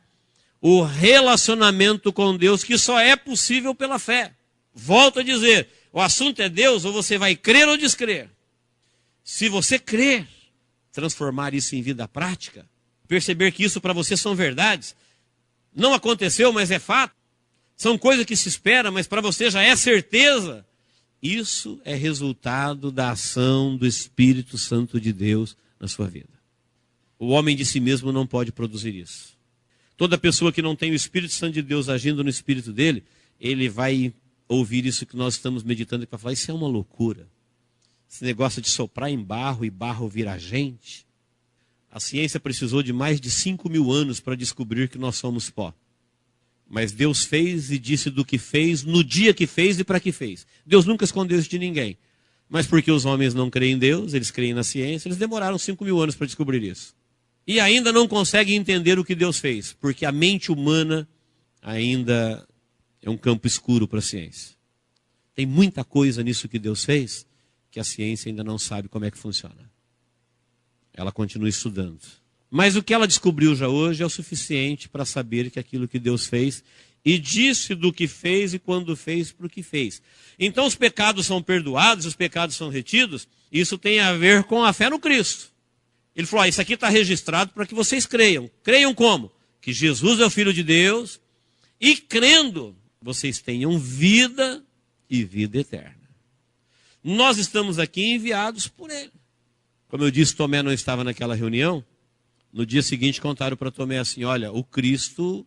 o relacionamento com Deus, que só é possível pela fé. Volto a dizer, o assunto é Deus, ou você vai crer ou descrer. Se você crer, transformar isso em vida prática, perceber que isso para você são verdades, não aconteceu, mas é fato, são coisas que se espera, mas para você já é certeza, isso é resultado da ação do Espírito Santo de Deus na sua vida. O homem de si mesmo não pode produzir isso. Toda pessoa que não tem o Espírito Santo de Deus agindo no espírito dele, ele vai ouvir isso que nós estamos meditando e vai falar, isso é uma loucura. Esse negócio de soprar em barro e barro virar gente. A ciência precisou de mais de 5.000 anos para descobrir que nós somos pó. Mas Deus fez e disse do que fez, no dia que fez e para que fez. Deus nunca escondeu isso de ninguém. Mas porque os homens não creem em Deus, eles creem na ciência, eles demoraram 5.000 anos para descobrir isso. E ainda não conseguem entender o que Deus fez, porque a mente humana ainda é um campo escuro para a ciência. Tem muita coisa nisso que Deus fez, que a ciência ainda não sabe como é que funciona. Ela continua estudando. Mas o que ela descobriu já hoje é o suficiente para saber que aquilo que Deus fez, e disse do que fez e quando fez para o que fez. Então os pecados são perdoados, os pecados são retidos, isso tem a ver com a fé no Cristo. Ele falou, isso aqui está registrado para que vocês creiam. Creiam como? Que Jesus é o Filho de Deus, e crendo, vocês tenham vida e vida eterna. Nós estamos aqui enviados por Ele. Como eu disse, Tomé não estava naquela reunião. No dia seguinte contaram para Tomé assim, olha, o Cristo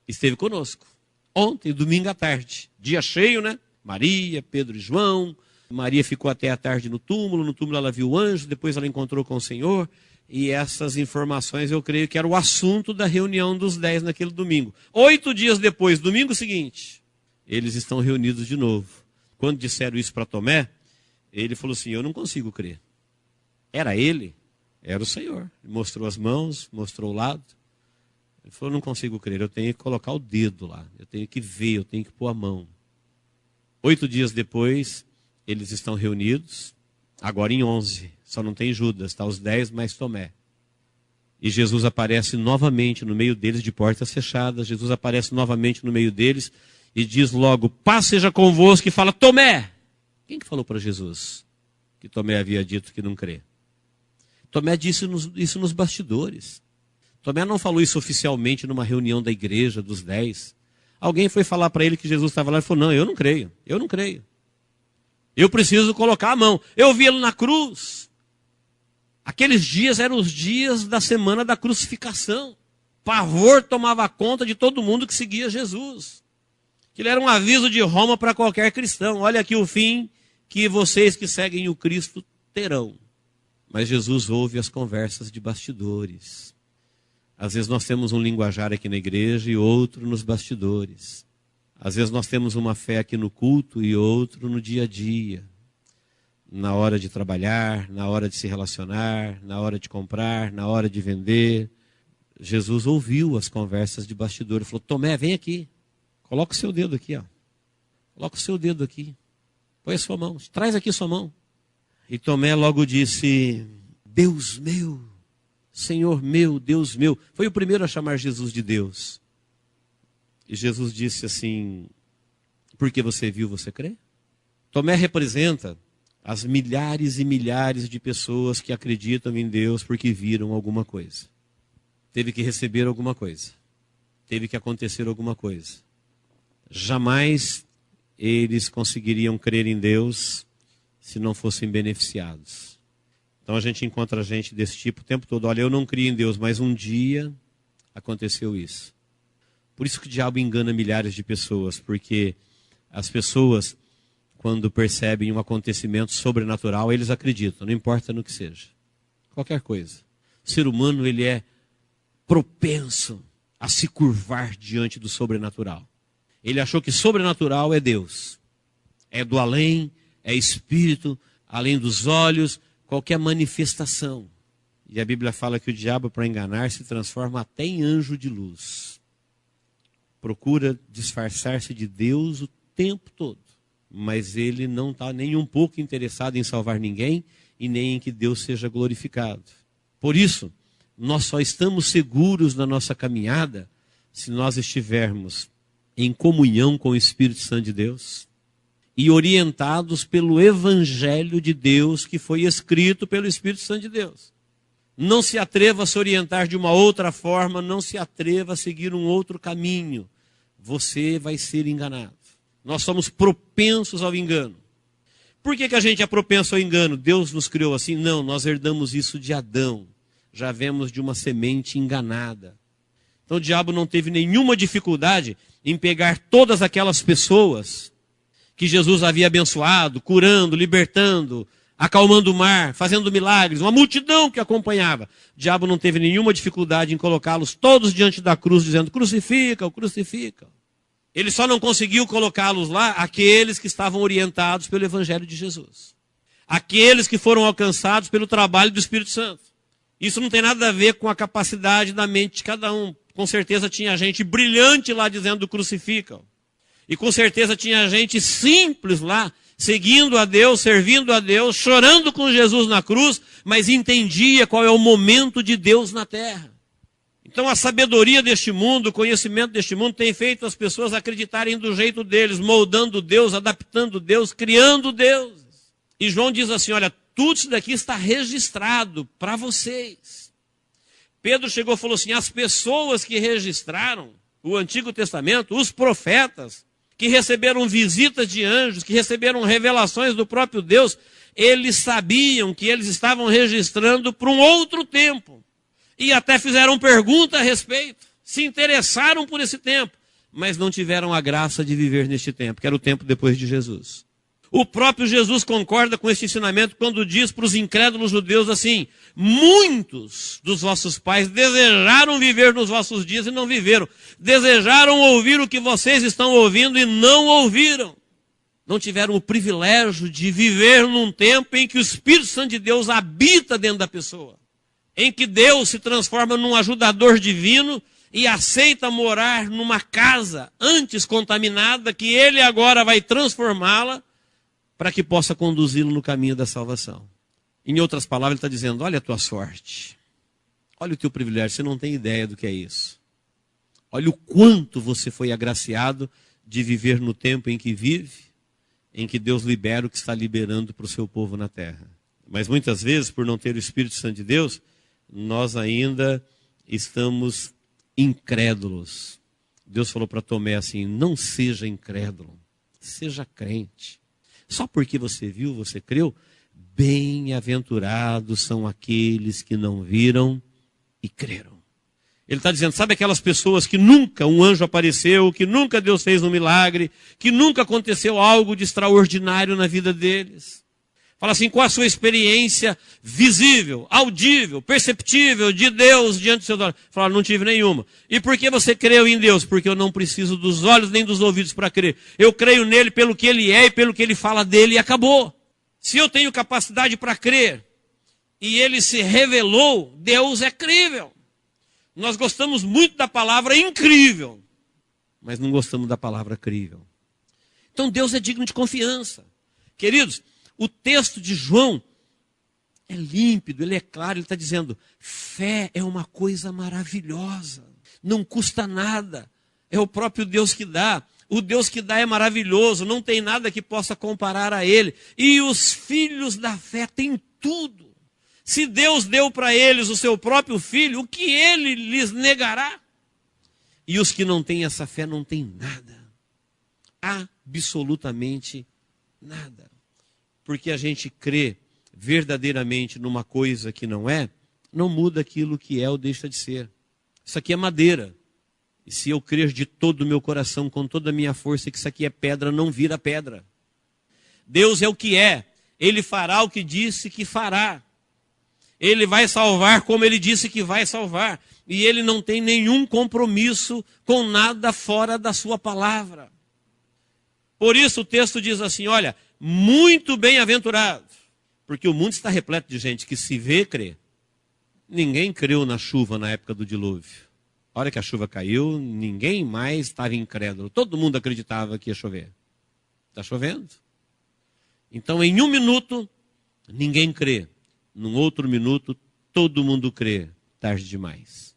esteve conosco. Ontem, domingo à tarde. Dia cheio, né? Maria, Pedro e João. Maria ficou até a tarde no túmulo ela viu o anjo, depois ela encontrou com o Senhor. E essas informações eu creio que era o assunto da reunião dos 10 naquele domingo. 8 dias depois, domingo seguinte, eles estão reunidos de novo. Quando disseram isso para Tomé, ele falou assim, eu não consigo crer. Era ele? Era o Senhor. Ele mostrou as mãos, mostrou o lado. Ele falou, não consigo crer, eu tenho que colocar o dedo lá. Eu tenho que ver, eu tenho que pôr a mão. 8 dias depois, eles estão reunidos. Agora em 11. Só não tem Judas, está os 10 mais Tomé. E Jesus aparece novamente no meio deles de portas fechadas. Jesus aparece novamente no meio deles e diz logo, paz seja convosco, e fala, Tomé. Quem que falou para Jesus que Tomé havia dito que não crê? Tomé disse isso nos bastidores. Tomé não falou isso oficialmente numa reunião da igreja dos 10. Alguém foi falar para ele que Jesus estava lá e falou, não, eu não creio, eu não creio. Eu preciso colocar a mão. Eu vi ele na cruz. Aqueles dias eram os dias da semana da crucificação. Pavor tomava conta de todo mundo que seguia Jesus. Aquilo era um aviso de Roma para qualquer cristão. Olha aqui o fim que vocês que seguem o Cristo terão. Mas Jesus ouve as conversas de bastidores. Às vezes nós temos um linguajar aqui na igreja e outro nos bastidores. Às vezes nós temos uma fé aqui no culto e outro no dia a dia. Na hora de trabalhar, na hora de se relacionar, na hora de comprar, na hora de vender. Jesus ouviu as conversas de bastidores. Falou, Tomé, vem aqui. Coloca o seu dedo aqui, ó. Coloca o seu dedo aqui. Põe a sua mão. Traz aqui a sua mão. E Tomé logo disse, Deus meu, Senhor meu, Deus meu. Foi o primeiro a chamar Jesus de Deus. E Jesus disse assim, porque você viu, você crê? Tomé representa as milhares e milhares de pessoas que acreditam em Deus porque viram alguma coisa. Teve que receber alguma coisa. Teve que acontecer alguma coisa. Jamais eles conseguiriam crer em Deus se não fossem beneficiados. Então a gente encontra gente desse tipo o tempo todo. Olha, eu não crio em Deus, mas um dia aconteceu isso. Por isso que o diabo engana milhares de pessoas, porque as pessoas, quando percebem um acontecimento sobrenatural, eles acreditam, não importa no que seja. Qualquer coisa. O ser humano, ele é propenso a se curvar diante do sobrenatural. Ele achou que sobrenatural é Deus. É do além, é espírito, além dos olhos, qualquer manifestação. E a Bíblia fala que o diabo, para enganar, se transforma até em anjo de luz. Procura disfarçar-se de Deus o tempo todo. Mas ele não está nem um pouco interessado em salvar ninguém e nem em que Deus seja glorificado. Por isso, nós só estamos seguros na nossa caminhada se nós estivermos em comunhão com o Espírito Santo de Deus e orientados pelo Evangelho de Deus que foi escrito pelo Espírito Santo de Deus. Não se atreva a se orientar de uma outra forma, não se atreva a seguir um outro caminho. Você vai ser enganado. Nós somos propensos ao engano. Por que a gente é propenso ao engano? Deus nos criou assim? Não, nós herdamos isso de Adão. Já vemos de uma semente enganada. Então o diabo não teve nenhuma dificuldade em pegar todas aquelas pessoas que Jesus havia abençoado, curando, libertando, acalmando o mar, fazendo milagres, uma multidão que acompanhava. O diabo não teve nenhuma dificuldade em colocá-los todos diante da cruz, dizendo, crucifica-o, crucifica-o. Ele só não conseguiu colocá-los lá, aqueles que estavam orientados pelo Evangelho de Jesus. Aqueles que foram alcançados pelo trabalho do Espírito Santo. Isso não tem nada a ver com a capacidade da mente de cada um. Com certeza tinha gente brilhante lá dizendo crucifica-o. E com certeza tinha gente simples lá, seguindo a Deus, servindo a Deus, chorando com Jesus na cruz, mas entendia qual é o momento de Deus na terra. Então a sabedoria deste mundo, o conhecimento deste mundo tem feito as pessoas acreditarem do jeito deles, moldando Deus, adaptando Deus, criando deuses. E João diz assim, olha, tudo isso daqui está registrado para vocês. Pedro chegou e falou assim, as pessoas que registraram o Antigo Testamento, os profetas, que receberam visitas de anjos, que receberam revelações do próprio Deus, eles sabiam que eles estavam registrando para um outro tempo. E até fizeram pergunta a respeito, se interessaram por esse tempo, mas não tiveram a graça de viver neste tempo, que era o tempo depois de Jesus. O próprio Jesus concorda com este ensinamento quando diz para os incrédulos judeus assim, muitos dos vossos pais desejaram viver nos vossos dias e não viveram. Desejaram ouvir o que vocês estão ouvindo e não ouviram. Não tiveram o privilégio de viver num tempo em que o Espírito Santo de Deus habita dentro da pessoa. Em que Deus se transforma num ajudador divino e aceita morar numa casa antes contaminada, que ele agora vai transformá-la para que possa conduzi-lo no caminho da salvação. Em outras palavras, ele está dizendo, olha a tua sorte, olha o teu privilégio, você não tem ideia do que é isso. Olha o quanto você foi agraciado de viver no tempo em que vive, em que Deus libera o que está liberando para o seu povo na terra. Mas muitas vezes, por não ter o Espírito Santo de Deus, nós ainda estamos incrédulos. Deus falou para Tomé assim, não seja incrédulo, seja crente. Só porque você viu, você creu, bem-aventurados são aqueles que não viram e creram. Ele está dizendo, sabe aquelas pessoas que nunca um anjo apareceu, que nunca Deus fez um milagre, que nunca aconteceu algo de extraordinário na vida deles? Fala assim, qual a sua experiência visível, audível, perceptível de Deus diante dos seus olhos? Fala, não tive nenhuma. E por que você creu em Deus? Porque eu não preciso dos olhos nem dos ouvidos para crer. Eu creio nele pelo que ele é e pelo que ele fala dele e acabou. Se eu tenho capacidade para crer e ele se revelou, Deus é crível. Nós gostamos muito da palavra incrível, mas não gostamos da palavra crível. Então Deus é digno de confiança. Queridos, o texto de João é límpido, ele é claro, ele está dizendo, fé é uma coisa maravilhosa, não custa nada, é o próprio Deus que dá. O Deus que dá é maravilhoso, não tem nada que possa comparar a Ele. E os filhos da fé têm tudo. Se Deus deu para eles o seu próprio filho, o que Ele lhes negará? E os que não têm essa fé não têm nada. Absolutamente nada. Porque a gente crê verdadeiramente numa coisa que não é, não muda aquilo que é ou deixa de ser. Isso aqui é madeira. E se eu crer de todo o meu coração, com toda a minha força, que isso aqui é pedra, não vira pedra. Deus é o que é. Ele fará o que disse que fará. Ele vai salvar como Ele disse que vai salvar. E Ele não tem nenhum compromisso com nada fora da sua palavra. Por isso o texto diz assim, olha, muito bem-aventurado. Porque o mundo está repleto de gente que se vê, crê. Ninguém creu na chuva na época do dilúvio. A hora que a chuva caiu, ninguém mais estava incrédulo. Todo mundo acreditava que ia chover. Está chovendo. Então, em um minuto, ninguém crê. Num outro minuto, todo mundo crê. Tarde demais.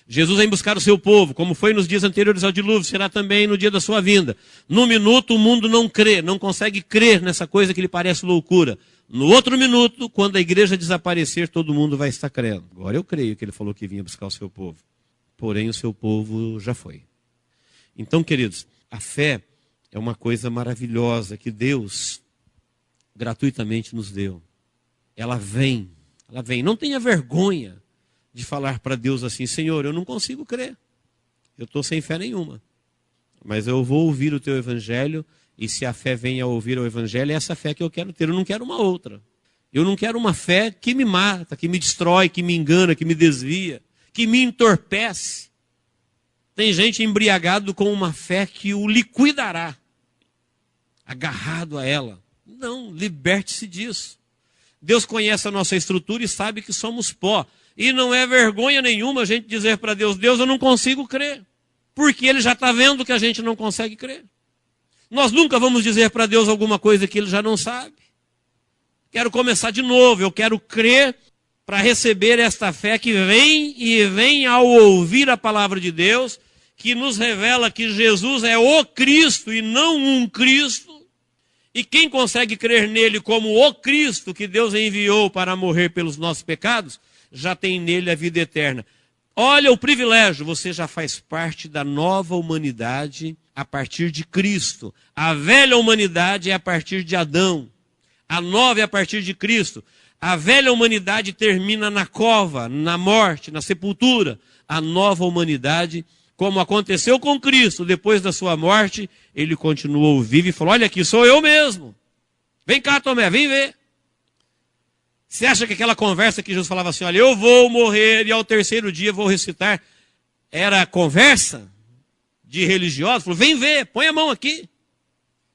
Jesus vem buscar o seu povo, como foi nos dias anteriores ao dilúvio, será também no dia da sua vinda. Num minuto, o mundo não crê, não consegue crer nessa coisa que lhe parece loucura. No outro minuto, quando a igreja desaparecer, todo mundo vai estar crendo. Agora eu creio que ele falou que vinha buscar o seu povo. Porém, o seu povo já foi. Então, queridos, a fé é uma coisa maravilhosa que Deus gratuitamente nos deu. Ela vem. Não tenha vergonha de falar para Deus assim, Senhor, eu não consigo crer. Eu estou sem fé nenhuma. Mas eu vou ouvir o teu evangelho, e se a fé vem a ouvir o evangelho, é essa fé que eu quero ter. Eu não quero uma outra. Eu não quero uma fé que me mata, que me destrói, que me engana, que me desvia, que me entorpece. Tem gente embriagado com uma fé que o liquidará, agarrado a ela. Não, liberte-se disso. Deus conhece a nossa estrutura e sabe que somos pó. E não é vergonha nenhuma a gente dizer para Deus, Deus, eu não consigo crer. Porque Ele já está vendo que a gente não consegue crer. Nós nunca vamos dizer para Deus alguma coisa que Ele já não sabe. Quero começar de novo, eu quero crer para receber esta fé que vem e vem ao ouvir a palavra de Deus, que nos revela que Jesus é o Cristo e não um Cristo. E quem consegue crer nele como o Cristo que Deus enviou para morrer pelos nossos pecados, já tem nele a vida eterna. Olha o privilégio, você já faz parte da nova humanidade a partir de Cristo. A velha humanidade é a partir de Adão. A nova é a partir de Cristo. A velha humanidade termina na cova, na morte, na sepultura. A nova humanidade, como aconteceu com Cristo, depois da sua morte, ele continuou vivo e falou, olha aqui, sou eu mesmo. Vem cá, Tomé, vem ver. Você acha que aquela conversa que Jesus falava assim, olha, eu vou morrer e ao terceiro dia vou ressuscitar, era conversa de religiosos? Falou, vem ver, põe a mão aqui.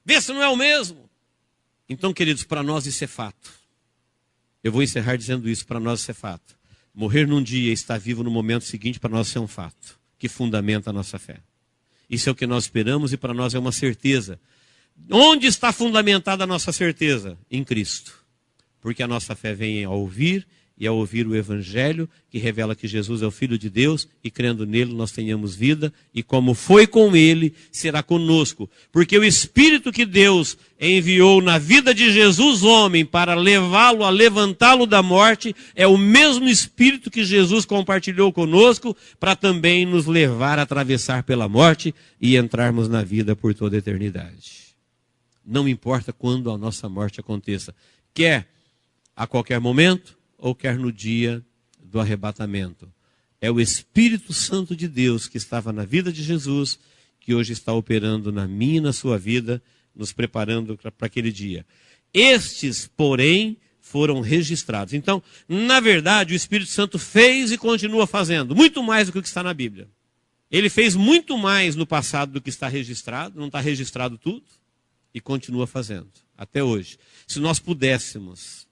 Vê se não é o mesmo. Então, queridos, para nós isso é fato. Eu vou encerrar dizendo isso, para nós isso é fato. Morrer num dia e estar vivo no momento seguinte, para nós isso é um fato que fundamenta a nossa fé. Isso é o que nós esperamos e para nós é uma certeza. Onde está fundamentada a nossa certeza? Em Cristo. Porque a nossa fé vem a ouvir e a ouvir o Evangelho, que revela que Jesus é o Filho de Deus, e crendo nele nós tenhamos vida, e como foi com ele, será conosco. Porque o Espírito que Deus enviou na vida de Jesus, homem, para levá-lo, a levantá-lo da morte, é o mesmo Espírito que Jesus compartilhou conosco, para também nos levar a atravessar pela morte e entrarmos na vida por toda a eternidade. Não importa quando a nossa morte aconteça, quer a qualquer momento, ou quer no dia do arrebatamento. É o Espírito Santo de Deus que estava na vida de Jesus, que hoje está operando na minha e na sua vida, nos preparando para aquele dia. Estes, porém, foram registrados. Então, na verdade, o Espírito Santo fez e continua fazendo, muito mais do que o que está na Bíblia. Ele fez muito mais no passado do que está registrado, não está registrado tudo, e continua fazendo, até hoje. Se nós pudéssemos,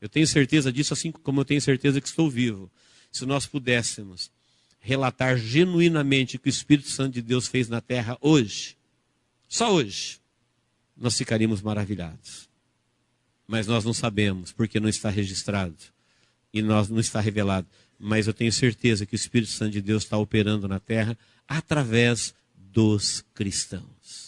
eu tenho certeza disso, assim como eu tenho certeza que estou vivo. Se nós pudéssemos relatar genuinamente o que o Espírito Santo de Deus fez na terra hoje, só hoje, nós ficaríamos maravilhados. Mas nós não sabemos, porque não está registrado. E nós não está revelado. Mas eu tenho certeza que o Espírito Santo de Deus está operando na terra através dos cristãos.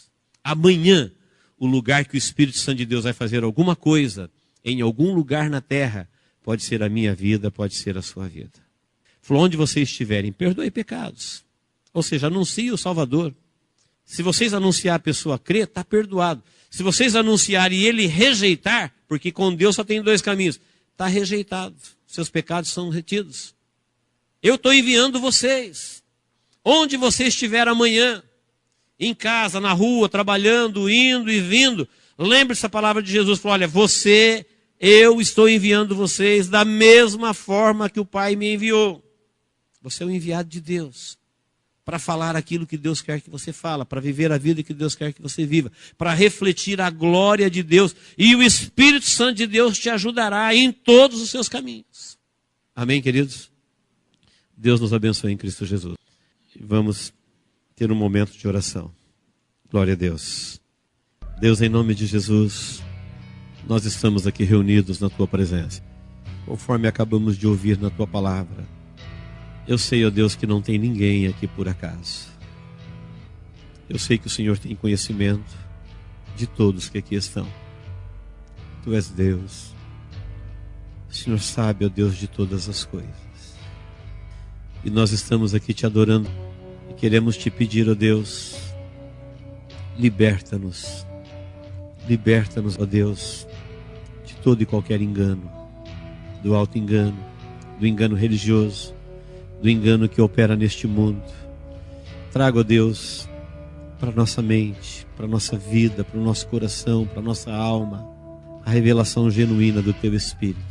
Amanhã, o lugar que o Espírito Santo de Deus vai fazer alguma coisa, em algum lugar na terra, pode ser a minha vida, pode ser a sua vida. Falou, onde vocês estiverem, perdoe pecados. Ou seja, anuncie o Salvador. Se vocês anunciar a pessoa crer, está perdoado. Se vocês anunciarem e ele rejeitar, porque com Deus só tem 2 caminhos, está rejeitado. Seus pecados são retidos. Eu estou enviando vocês. Onde você estiver amanhã, em casa, na rua, trabalhando, indo e vindo, lembre-se a palavra de Jesus. Falou, olha, eu estou enviando vocês da mesma forma que o Pai me enviou. Você é o enviado de Deus. Para falar aquilo que Deus quer que você fala, para viver a vida que Deus quer que você viva, para refletir a glória de Deus, e o Espírito Santo de Deus te ajudará em todos os seus caminhos. Amém, queridos? Deus nos abençoe em Cristo Jesus. Vamos ter um momento de oração. Glória a Deus. Deus, em nome de Jesus, nós estamos aqui reunidos na Tua presença, conforme acabamos de ouvir na Tua palavra. Eu sei, ó Deus, que não tem ninguém aqui por acaso. Eu sei que o Senhor tem conhecimento de todos que aqui estão. Tu és Deus. O Senhor sabe, ó Deus, de todas as coisas. E nós estamos aqui te adorando e queremos te pedir, ó Deus, liberta-nos. Liberta-nos, ó Deus, de todo e qualquer engano, do auto-engano, do engano religioso, do engano que opera neste mundo. Traga, ó Deus, para nossa mente, para nossa vida, para o nosso coração, para nossa alma, a revelação genuína do Teu Espírito.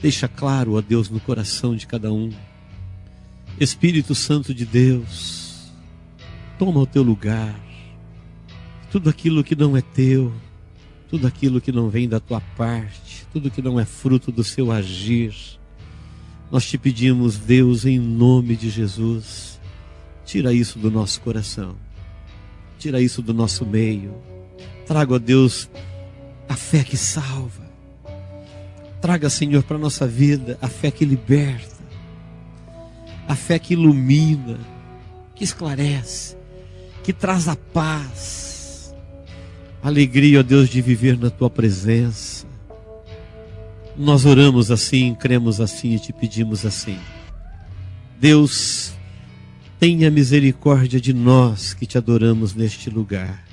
Deixa claro, ó Deus, no coração de cada um. Espírito Santo de Deus, toma o Teu lugar. Tudo aquilo que não é Teu, tudo aquilo que não vem da Tua parte, tudo que não é fruto do Seu agir, nós te pedimos, Deus, em nome de Jesus, tira isso do nosso coração, tira isso do nosso meio. Traga, ó Deus, a fé que salva. Traga, Senhor, para a nossa vida a fé que liberta, a fé que ilumina, que esclarece, que traz a paz, a alegria, ó Deus, de viver na Tua presença. Nós oramos assim, cremos assim e te pedimos assim. Deus, tenha misericórdia de nós que te adoramos neste lugar.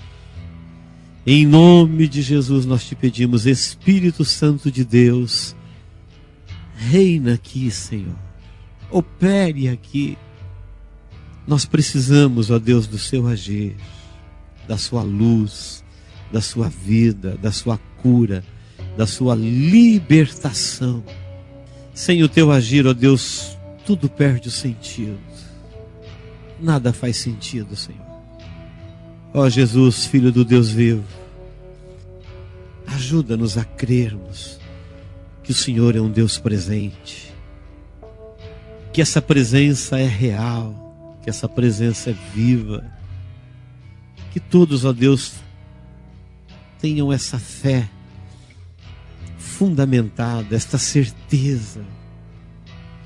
Em nome de Jesus nós te pedimos, Espírito Santo de Deus, reina aqui, Senhor. Opere aqui. Nós precisamos, ó Deus, do Seu agir, da Sua luz, da Sua vida, da Sua cura, da Sua libertação. Sem o Teu agir, ó Deus, tudo perde o sentido. Nada faz sentido, Senhor. Ó Jesus, Filho do Deus vivo, ajuda-nos a crermos que o Senhor é um Deus presente, que essa presença é real, que essa presença é viva, que todos, ó Deus, tenham essa fé fundamentada, esta certeza,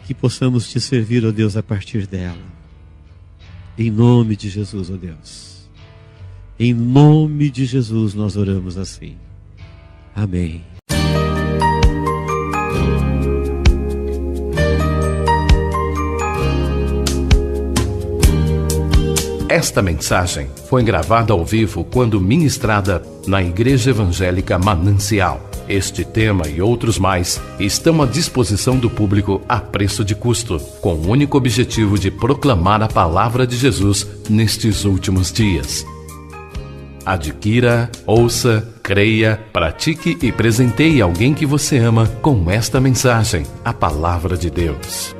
que possamos te servir, ó Deus, a partir dela. Em nome de Jesus, ó Deus. Em nome de Jesus nós oramos assim. Amém. Esta mensagem foi gravada ao vivo quando ministrada na Igreja Evangélica Manancial. Este tema e outros mais estão à disposição do público a preço de custo, com o único objetivo de proclamar a palavra de Jesus nestes últimos dias. Adquira, ouça, creia, pratique e presenteie alguém que você ama com esta mensagem, a palavra de Deus.